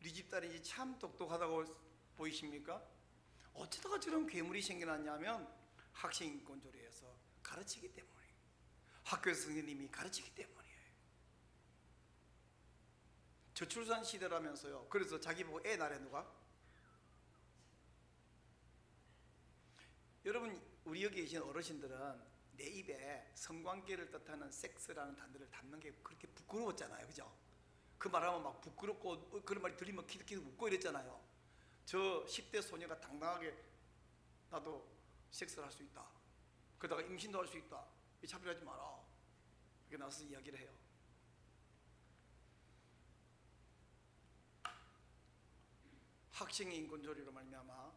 우리 집딸이 참 똑똑하다고 보이십니까? 어쩌다가 저런 괴물이 생겨났냐면 학생인권조례에서 가르치기 때문이에요. 학교에서 선생님이 가르치기 때문이에요. 저출산 시대라면서요. 그래서 자기 보고 애 낳으래 누가? 여러분, 우리 여기 계신 어르신들은 내 입에 성관계를 뜻하는 섹스라는 단어를 담는 게 그렇게 부끄러웠잖아요. 그죠? 그 말하면 막 부끄럽고 그런 말 들리면 키득키득 웃고 이랬잖아요. 저 10대 소녀가 당당하게 나도 섹스를 할 수 있다, 그러다가 임신도 할 수 있다, 차별하지 마라, 이렇게 나서서 이야기를 해요. 학생의 인권조례로 말미암아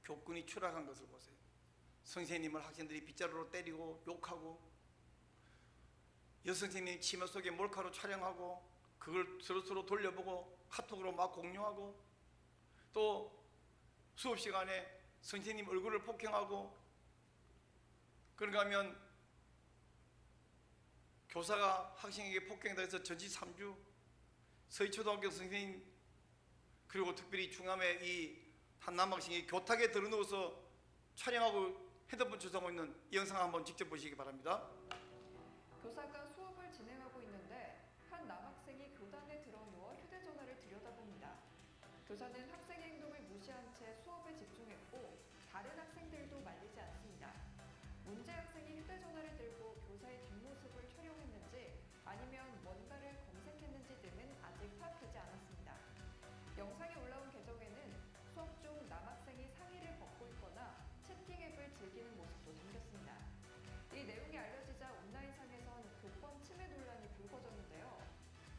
교권이 추락한 것을 보세요. 선생님을 학생들이 빗자루로 때리고 욕하고, 여선생님 치마 속에 몰카로 촬영하고 그걸 서로 돌려보고 카톡으로 막 공유하고, 또 수업 시간에 선생님 얼굴을 폭행하고, 그런가 하면 교사가 학생에게 폭행당해서 전치 3주, 서희초등학교 선생님, 그리고 특별히 중암의 이 한 남학생이 교탁에 들어누워서 촬영하고 핸드폰 조사하고 있는 이 영상 한번 직접 보시기 바랍니다. 교사가 수업을 진행하고 있는데 한 남학생이 교단에 들어누워 휴대전화를 들여다봅니다. 교사는 학생의 행동을 무시한 채 수업에 집중했고 다른 학생들도 말리지 않습니다. 문제 학생이 휴대전화를 들고 교사의 뒷모습을 촬영했는지 아니면 뭔가를 검색했는지 등은 아직 파악되지 않았습니다. 영상이 올라온 계정에는 수업 중 남학생이 상의를 벗고 있거나 채팅 앱을 즐기는 모습도 담겼습니다. 이 내용이 알려지자 온라인상에선 교권 침해 논란이 불거졌는데요.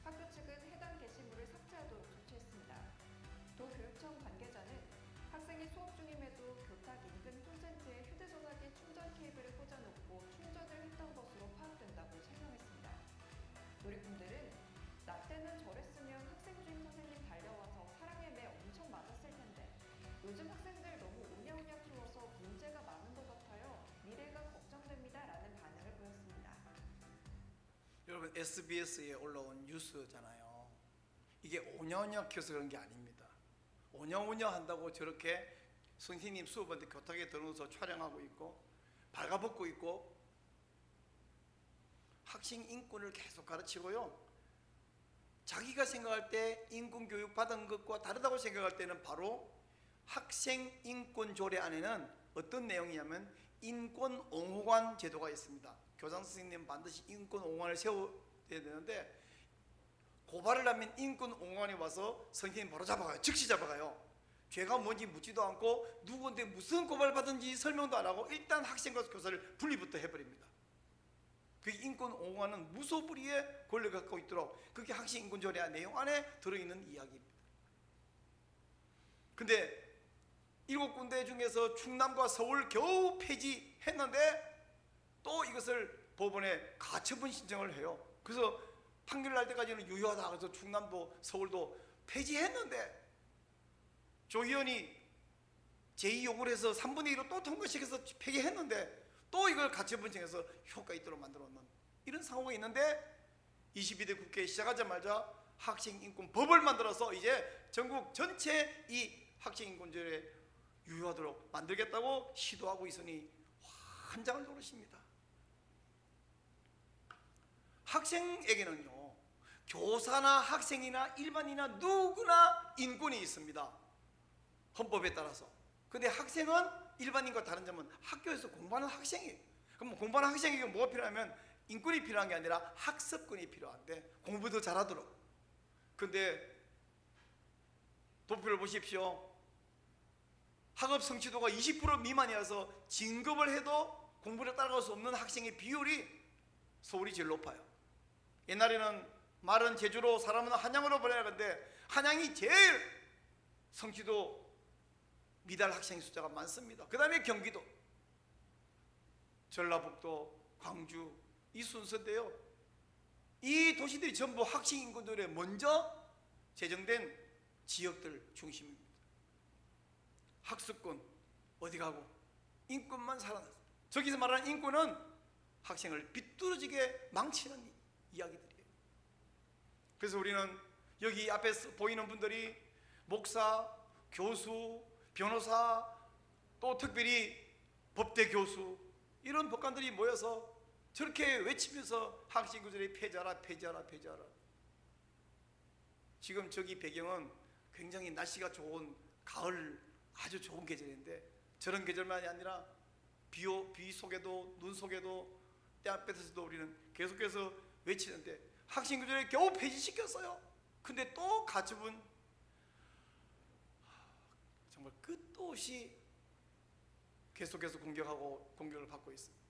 학교 측은 해당 게시물을 삭제하도록 조치했습니다. 도교육청 관계자는 학생이 수업 중임에도 교탁 인근 콘센트에 휴대전화기 충전 케이블을 꽂아놓고 충전을 했던 것으로 파악된다고 설명했습니다. 놀이꾼들은 나 때는 저랬으면 학생 주임 선생님 달려와서 사랑에 매 엄청 맞았을 텐데 요즘 학생들 너무 오냐오냐 키워서 문제가 많은 것 같아요. 미래가 걱정됩니다. 라는 반응을 보였습니다. 여러분, SBS에 올라온 뉴스잖아요. 이게 오냐오냐 키워서 그런 게 아닙니다. 오냐오냐 한다고 저렇게 선생님 수업한테 교탁에 들어서 촬영하고 있고 발가벗고 있고 학생 인권을 계속 가르치고요, 자기가 생각할 때 인권 교육 받은 것과 다르다고 생각할 때는 바로 학생 인권 조례 안에는 어떤 내용이냐면 인권 옹호관 제도가 있습니다. 교장 선생님은 반드시 인권 옹호관을 세워야 되는데, 고발을 하면 인권 옹호관이 와서 선생님 바로 잡아가요. 즉시 잡아가요. 죄가 뭔지 묻지도 않고 누구한테 무슨 고발 받은지 설명도 안 하고 일단 학생과 교사를 분리부터 해버립니다. 그 인권 옹호관은 무소불위의 권력을 갖고 있도록, 그게 학생 인권 조례 내용 안에 들어있는 이야기입니다. 근데 7군데 중에서 충남과 서울 겨우 폐지했는데 또 이것을 법원에 가처분 신청을 해요. 그래서 판결 날 때까지는 유효하다. 그래서 충남도 서울도 폐지했는데 조희연이 제2요구를 해서 3분의 1로 또 통과시켜서 폐기했는데 또 이걸 가처분 신청해서 효과 있도록 만들어 놓는 이런 상황이 있는데, 22대 국회 시작하자마자 학생인권법을 만들어서 이제 전국 전체 이 학생인권조례 유효하도록 만들겠다고 시도하고 있으니 환장을 노릇입니다. 학생에게는요, 교사나 학생이나 일반인이나 누구나 인권이 있습니다. 헌법에 따라서. 근데 학생은 일반인과 다른 점은 학교에서 공부하는 학생이에요. 그럼 공부하는 학생에게 뭐가 필요하면 인권이 필요한 게 아니라 학습권이 필요한데, 공부 더 잘하도록. 근데 도표를 보십시오. 학업 성취도가 20% 미만이어서 진급을 해도 공부를 따라갈 수 없는 학생의 비율이 서울이 제일 높아요. 옛날에는 말은 제주로 사람은 한양으로 보내야 하는데 한양이 제일 성취도 미달 학생 숫자가 많습니다. 그 다음에 경기도, 전라북도, 광주, 이 순서인데요, 이 도시들이 전부 학생인권조례에 먼저 제정된 지역들 중심입니다. 학습권 어디 가고 인권만 살아났어요. 저기서 말하는 인권은 학생을 비뚤어지게 망치는 이야기들이에요. 그래서 우리는 여기 앞에 보이는 분들이 목사, 교수, 변호사, 또 특별히 법대 교수, 이런 법관들이 모여서 저렇게 외치면서 학생구절에 폐지하라, 폐지하라, 폐지하라. 지금 저기 배경은 굉장히 날씨가 좋은 가을 아주 좋은 계절인데, 저런 계절만이 아니라 비 속에도 눈 속에도 땅볕에서도 우리는 계속해서 외치는데 학생구절에 겨우 폐지시켰어요. 근데 또 가처분 정말 끝도 없이 계속해서 공격을 받고 있습니다.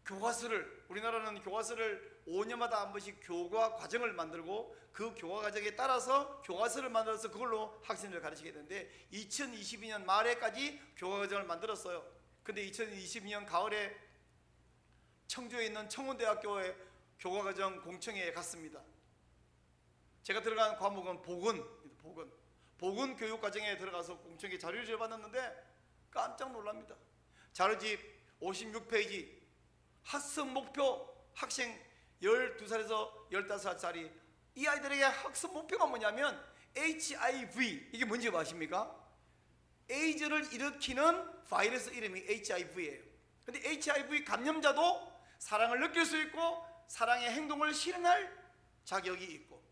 교과서를, 우리나라는 교과서를 5년마다 한 번씩 교과 과정을 만들고 그 교과 과정에 따라서 교과서를 만들어서 그걸로 학생들을 가르치게 되는데 2022년 말에까지 교과 과정을 만들었어요. 근데 2022년 가을에 청주에 있는 청운대학교의 교과 과정 공청회에 갔습니다. 제가 들어간 과목은 보건 교육 과정에 들어가서 공청회 자료를 받았는데 깜짝 놀랍니다. 자료집 56페이지, 학습 목표, 학생 12살에서 15살짜리 이 아이들에게 학습 목표가 뭐냐면 HIV, 이게 뭔지 아십니까? 에이즈를 일으키는 바이러스 이름이 HIV예요. 근데 HIV 감염자도 사랑을 느낄 수 있고 사랑의 행동을 실행할 자격이 있고,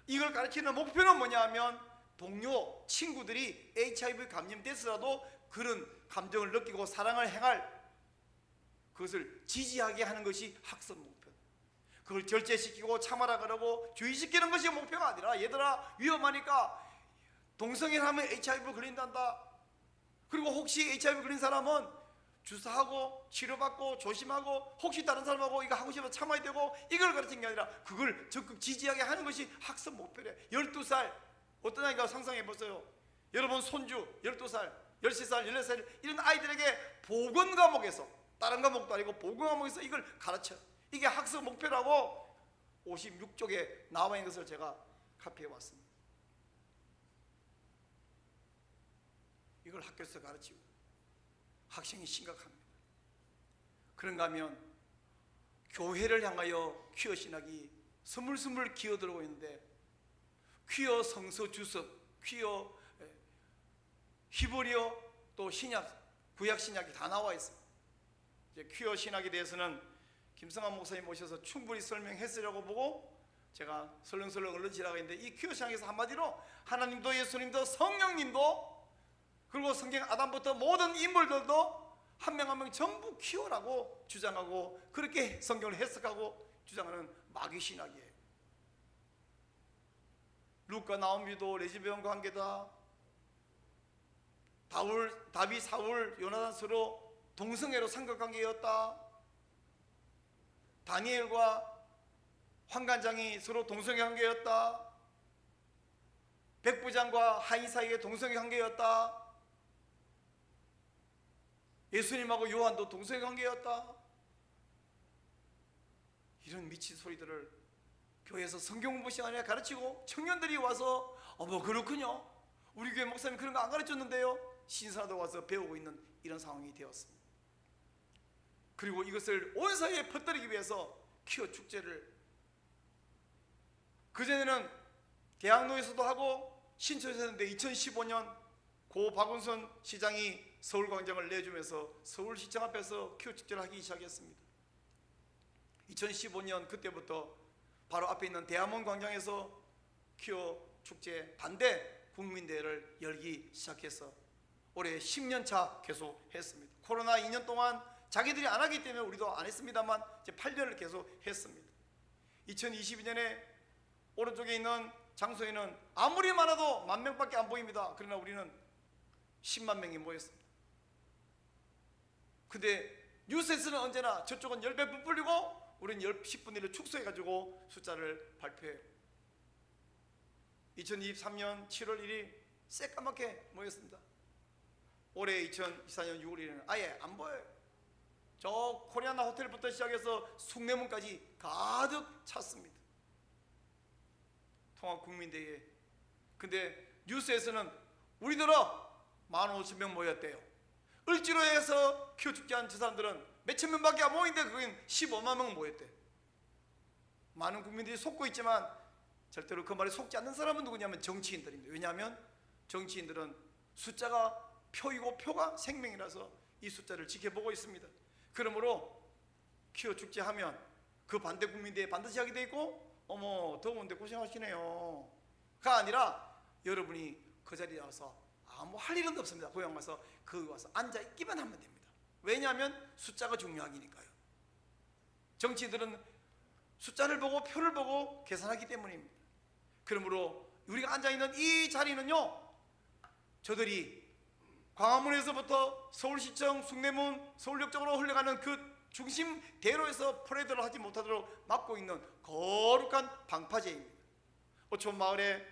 이걸 가르치는 목표는 뭐냐 하면 동료, 친구들이 HIV 감염됐더라도 그런 감정을 느끼고 사랑을 행할, 그것을 지지하게 하는 것이 학습 목표. 그걸 절제시키고 참아라 그러고 주의시키는 것이 목표가 아니라, 얘들아 위험하니까 동성애하면 HIV 걸린단다. 그리고 혹시 HIV 걸린 사람은 주사하고 치료받고 조심하고, 혹시 다른 사람하고 이거 하고 싶으면 참아야 되고, 이걸 가르치는 게 아니라 그걸 적극 지지하게 하는 것이 학습 목표래. 12살 어떤 아이가 상상해 보세요. 여러분 손주 12살, 13살, 14살 이런 아이들에게 보건 과목에서, 다른 과목도 아니고 보건 과목에서 이걸 가르쳐. 이게 학습 목표라고 56쪽에 나와 있는 것을 제가 카피해 왔습니다. 이걸 학교에서 가르치고 학생이 심각합니다. 그런가 하면 교회를 향하여 퀴어 신학이 스물스물 기어들어오고 있는데, 퀴어 성서 주석, 퀴어 히브리어, 또 신약, 구약 신약이 다 나와 있습니다. 이제 퀴어 신학에 대해서는 김성환 목사님 모셔서 충분히 설명했으려고 보고 제가 설렁설렁 얼른 지나가는데, 이 퀴어 신학에서 한마디로 하나님도 예수님도 성령님도 그리고 성경 아담부터 모든 인물들도 한 명 한 명 전부 퀴어라고 주장하고, 그렇게 성경을 해석하고 주장하는 마귀 신학이에요. 루카 나오미도 레즈비언 관계다. 다윗 사울 요나단 서로 동성애로 삼각관계였다. 다니엘과 환관장이 서로 동성애 관계였다. 백부장과 하인 사이의 동성애 관계였다. 예수님하고 요한도 동성애 관계였다. 이런 미친 소리들을 교회에서 성경 공부 시간에 가르치고, 청년들이 와서 뭐 그렇군요, 우리 교회 목사님 그런 거 안 가르쳤는데요, 신사도 와서 배우고 있는 이런 상황이 되었습니다. 그리고 이것을 온 사회에 퍼뜨리기 위해서 퀴어 축제를, 그전에는 대학로에서도 하고 신촌에서 했는데 2015년 고 박은선 시장이 서울광장을 내주면서 서울시청 앞에서 퀴어 축제를 하기 시작했습니다. 2015년 그때부터 바로 앞에 있는 대학문 광장에서 퀴어 축제 반대 국민대회를 열기 시작해서 올해 10년차 계속 했습니다. 코로나 2년 동안 자기들이 안 하기 때문에 우리도 안 했습니다만 이제 8년을 계속 했습니다. 2022년에 오른쪽에 있는 장소에는 아무리 많아도 10,000명밖에 안 보입니다. 그러나 우리는 10만 명이 모였습니다. 근데 뉴스에서는 언제나 저쪽은 10배 부풀리고 우리는 10분의 1을 축소해가지고 숫자를 발표해요. 2023년 7월 1일 새까맣게 모였습니다. 올해 2024년 6월 1일은 아예 안 보여요. 저 코리아나 호텔부터 시작해서 숭례문까지 가득 찼습니다. 통합국민대회. 근데 뉴스에서는 우리들은 15,000명 모였대요. 을지로에서 퀴어 축제한 저 사람들은 몇천 명밖에 안 모이는데 그건 15만 명 모였대. 많은 국민들이 속고 있지만 절대로 그 말에 속지 않는 사람은 누구냐면 정치인들입니다. 왜냐하면 정치인들은 숫자가 표이고 표가 생명이라서 이 숫자를 지켜보고 있습니다. 그러므로 퀴어 축제 하면 그 반대 국민대회 반드시 하게 돼 있고, 어머 더운데 고생하시네요 가 아니라 여러분이 그 자리에 와서 아무 할 일은 없습니다. 고향 와서 거기 와서 앉아 있기만 하면 됩니다. 왜냐하면 숫자가 중요하니까요. 정치인들은 숫자를 보고 표를 보고 계산하기 때문입니다. 그러므로 우리가 앉아있는 이 자리는요, 저들이 광화문에서부터 서울시청, 숭례문, 서울역 쪽으로 흘러가는 그 중심 대로에서 퍼레이드를 하지 못하도록 막고 있는 거룩한 방파제입니다. 어촌 마을에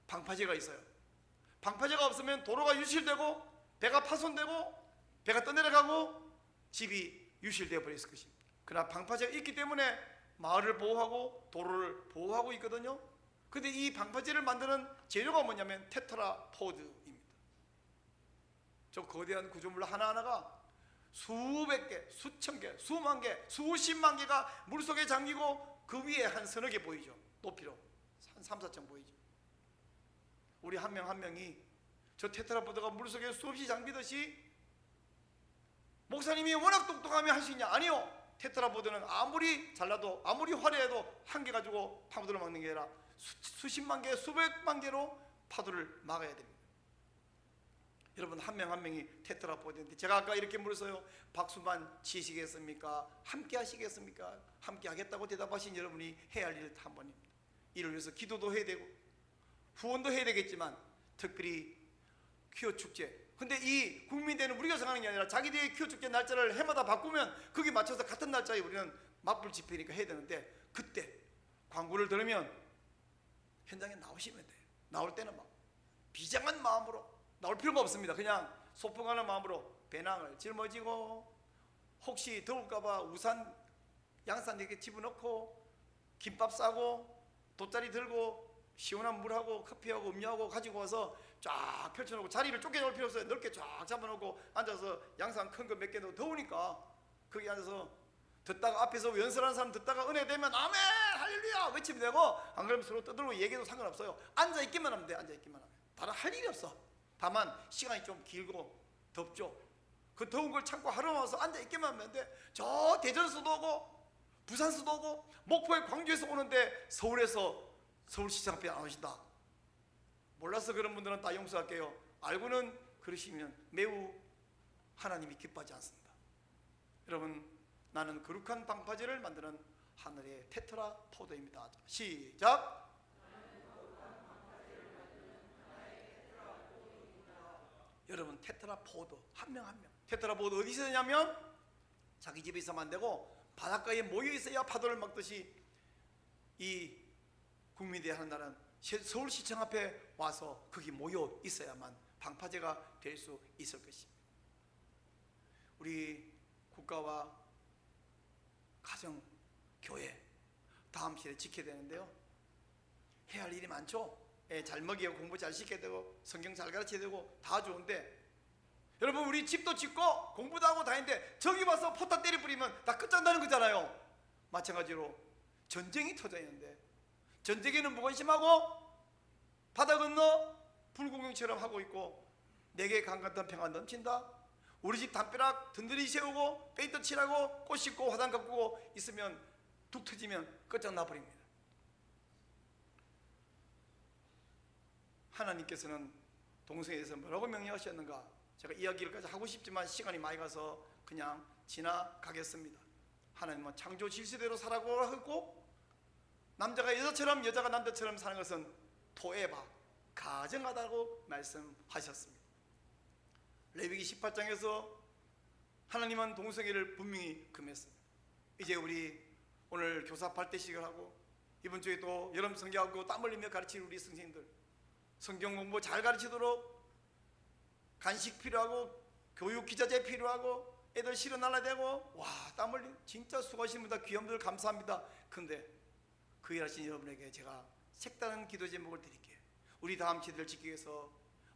방파제가 있어요. 방파제가 없으면 도로가 유실되고 배가 파손되고 배가 떠내려가고 집이 유실되어 버렸을 것입니다. 그러나 방파제가 있기 때문에 마을을 보호하고 도로를 보호하고 있거든요. 근데 이 방파제를 만드는 재료가 뭐냐면 테트라포드입니다. 저 거대한 구조물 하나하나가 수백 개, 수천 개, 수만 개, 수십만 개가 물속에 잠기고 그 위에 한 서너 개 보이죠. 높이로 한 3, 4층 보이죠. 우리 한 명 한 명이 저 테트라포드가 물속에 수없이 잠기듯이 목사님이 워낙 똑똑하면 할 수 있냐? 아니요. 테트라포드는 아무리 잘나도 아무리 화려해도 한 개 가지고 파도를 막는 게 아니라 수십만 개, 수백만 개로 파도를 막아야 됩니다. 여러분 한 명 한 명이 테트라포드인데, 제가 아까 이렇게 물었어요. 박수만 치시겠습니까? 함께 하시겠습니까? 함께 하겠다고 대답하신 여러분이 해야 할 일 한 번입니다. 이를 위해서 기도도 해야 되고 후원도 해야 되겠지만, 특별히 퀴어 축제, 근데 이 국민대회는 우리가 정하는 게 아니라 자기들의 퀴어 축제 날짜를 해마다 바꾸면 거기에 맞춰서 같은 날짜에 우리는 맞불 집회니까 해야 되는데, 그때 광고를 들으면 현장에 나오시면 돼요. 나올 때는 막 비장한 마음으로 나올 필요가 없습니다. 그냥 소풍하는 마음으로 배낭을 짊어지고, 혹시 더울까봐 우산 양산 이렇게 집어넣고, 김밥 싸고, 돗자리 들고, 시원한 물하고 커피하고 음료하고 가지고 와서 쫙 펼쳐놓고, 자리를 좁게 잡을 필요 없어요. 넓게 쫙 잡아놓고 앉아서 양산 큰 거 몇 개 넣고, 더우니까 거기 앉아서 듣다가 앞에서 연설하는 사람 듣다가 은혜 되면 아멘 할렐루야 외치면 되고, 안 그러면 서로 떠들고 얘기해도 상관없어요. 앉아있기만 하면 돼. 앉아있기만 하면 다른 할 일이 없어. 다만 시간이 좀 길고 덥죠. 그 더운 걸 참고 하루 와서 앉아있기만 하면 돼. 저 대전서도 오고 부산서도 오고 목포에 광주에서 오는데 서울에서 서울시청 앞에 안 오신다. 몰라서 그런 분들은 다 용서할게요. 알고는 그러시면 매우 하나님이 기뻐하지 않습니다. 여러분, 나는 거룩한 방파제를 만드는 하늘의 테트라포드입니다. 시작. 여러분, 테트라포드 한 명 한 명. 테트라포드 어디서 있냐면 자기 집에 있으면 안 되고 바닷가에 모여 있어야 파도를 막듯이 이 국민대회 하는 날은 서울시청 앞에 와서 거기 모여 있어야만 방파제가 될 수 있을 것입니다. 우리 국가와 가정, 교회 다음 시대에 지켜야 되는데요, 해야 할 일이 많죠. 잘 먹이고 공부 잘 시켜야 되고 성경 잘 가르쳐야 되고 다 좋은데, 여러분 우리 집도 짓고 공부도 하고 다 했는데 저기 와서 포탄 때려 뿌리면 다 끝장나는 거잖아요. 마찬가지로 전쟁이 터져 있는데 전쟁에는 무관심하고 바다 건너 불공경처럼 하고 있고, 내게 강같은 평안 넘친다. 우리 집 담벼락 든든히 세우고 페인트 칠하고 꽃 심고 화단 가꾸고 있으면 툭 터지면 끝장나 버립니다. 하나님께서는 동성애에 대해서 뭐라고 명령하셨는가? 제가 이야기를까지 하고 싶지만 시간이 많이 가서 그냥 지나가겠습니다. 하나님은 창조 질서대로 살라고 하고, 남자가 여자처럼 여자가 남자처럼 사는 것은 토에바, 가정하다고 말씀하셨습니다. 레위기 18장에서 하나님은 동성애를 분명히 금했습니다. 이제 우리 오늘 교사 발대식을 하고 이번 주에 또 여름 성경하고 땀 흘리며 가르치는 우리 선생님들, 성경 공부 잘 가르치도록 간식 필요하고 교육 기자재 필요하고 애들 실어 날라대고, 와, 땀 흘리 진짜 수고하시는 분들, 귀한 분들 감사합니다. 근데 그 일하신 여러분에게 제가 색다른 기도 제목을 드릴게요. 우리 다음 시대를 지키기 위해서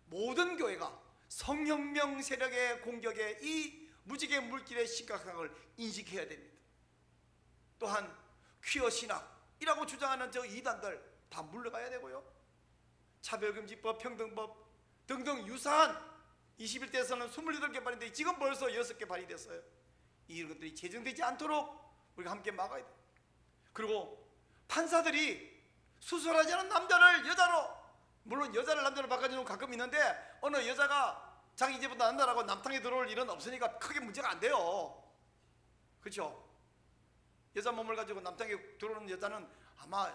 모든 교회가 성혁명 세력의 공격에 이 무지개 물질의 심각성을 인식해야 됩니다. 또한 퀴어 신학이라고 주장하는 저 이단들, 다 물러가야 되고요. 차별금지법, 평등법 등등 유사한 21대에서는 28개 발의인데 지금 벌써 6개 발의됐어요. 이런 것들이 제정되지 않도록 우리가 함께 막아야 돼요. 그리고 판사들이 수술하지 않은 남자를 여자로, 물론 여자를 남자로 바꿔주는 건 가끔 있는데 어느 여자가 자기 이제부터 난다라고 남탕에 들어올 일은 없으니까 크게 문제가 안 돼요. 그렇죠? 여자 몸을 가지고 남탕에 들어오는 여자는 아마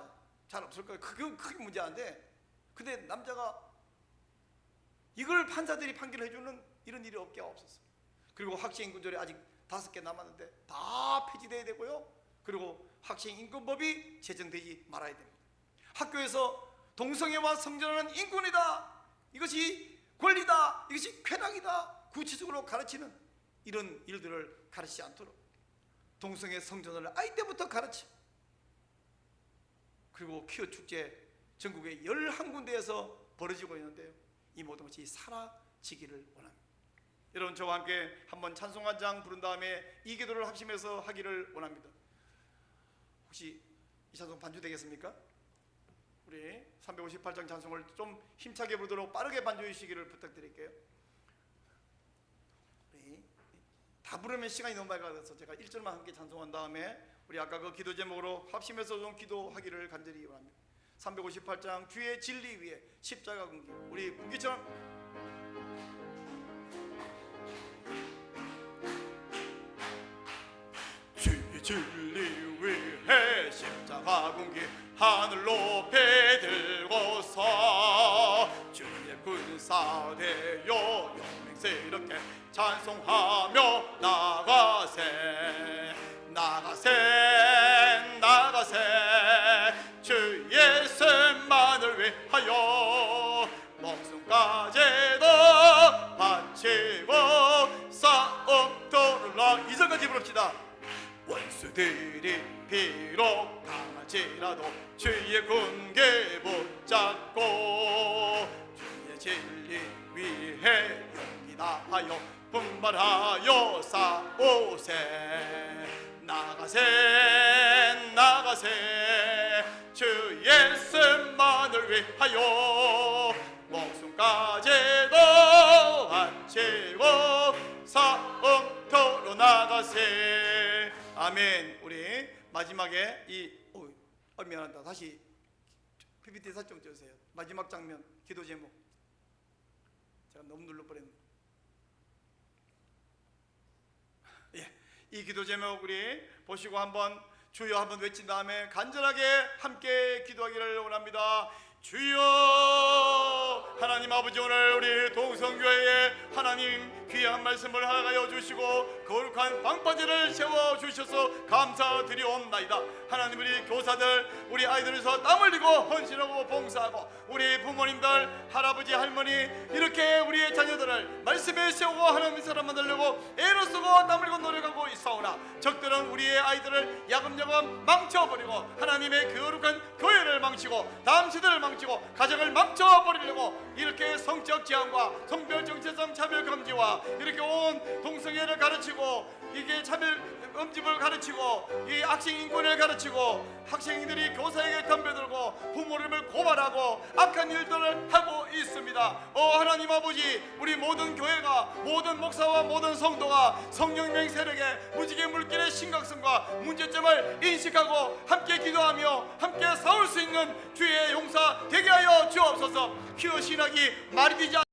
잘 없을 거예요. 크게 문제 안 돼. 근데 남자가 이걸 판사들이 판결해 주는 이런 일이 없게 없었어요. 그리고 학생 인권조례 아직 5개 남았는데 다 폐지돼야 되고요. 그리고 학생 인권법이 제정되지 말아야 됩니다. 학교에서 동성애와 성전하는 인권이다, 이것이 권리다, 이것이 쾌락이다 구체적으로 가르치는 이런 일들을 가르치지 않도록 동성애 성전을 아이 때부터 가르치. 그리고 퀴어 축제 전국에 11군데에서 벌어지고 있는데요, 이 모든 것이 사라지기를 원합니다. 여러분 저와 함께 한번 찬송 한 장 부른 다음에 이 기도를 합심해서 하기를 원합니다. 혹시 이 찬송 반주되겠습니까? 우리 358장 찬송을 좀 힘차게 부르도록 빠르게 반주해 주시기를 부탁드릴게요. 우리 다 부르면 시간이 너무 많이 가서 제가 1절만 함께 찬송한 다음에 우리 아까 그 기도 제목으로 합심해서 좀 기도하기를 간절히 원합니다. 358장 주의 진리 위에 십자가 군기, 우리 군기처럼 주의 진리 위에 십자가 군기 하늘 높이 들고서 주의 군사되어 용맹스럽게 찬송하며 나가세 나가세 나가세 주 예수만을 위하여 목숨까지도 바치고 싸움터를 나. 이전까지 부릅시다. 원수들이 비록 강할지라도 주의 군계 붙잡고 주의 진리 위해 용기 다하여 분발하여 싸우세 나가세 나가세 주 예수만을 위하여 목숨까지도 바치고 싸움터로 나가세. 아멘. 우리 마지막에 미안하다. 다시 PPT 사진 좀 찍으세요. 마지막 장면 기도 제목. 제가 너무 눌러버렸네. 예, 이 기도 제목 우리 보시고 한번 주여 한번 외친 다음에 간절하게 함께 기도하기를 원합니다. 주여 하나님 아버지, 오늘 우리 동성교회에 하나님 귀한 말씀을 허락하여 주시고 거룩한 방파제를 세워주셔서 감사드리옵나이다. 하나님 우리 교사들 우리 아이들에서 땀 흘리고 헌신하고 봉사하고 우리 부모님들 할아버지 할머니 이렇게 우리의 자녀들을 말씀에 세우고 하나님의 사람 만들려고 애를 쓰고 땀 흘리고 노력하고 있사오나 적들은 우리의 아이들을 야금야금 망쳐버리고 하나님의 거룩한 교회를 망치고 다음 세대를 망치고 가정을 망쳐버리려고 이렇게 성적 지향과 성별 정체성 차별 금지와 이렇게 온 동성애를 가르치고 이게 차별 음집을 가르치고 이 학생 인권을 가르치고 학생들이 교사에게 덤벼들고 부모님을 고발하고 악한 일들을 하고 있습니다. 하나님 아버지, 우리 모든 교회가 모든 목사와 모든 성도가 성령의 세력의 무지개 물길의 심각성과 문제점을 인식하고 함께 기도하며 함께 싸울 수 있는 주의 용사 되게 하여 주옵소서. 퀴어 신학이 말이 되지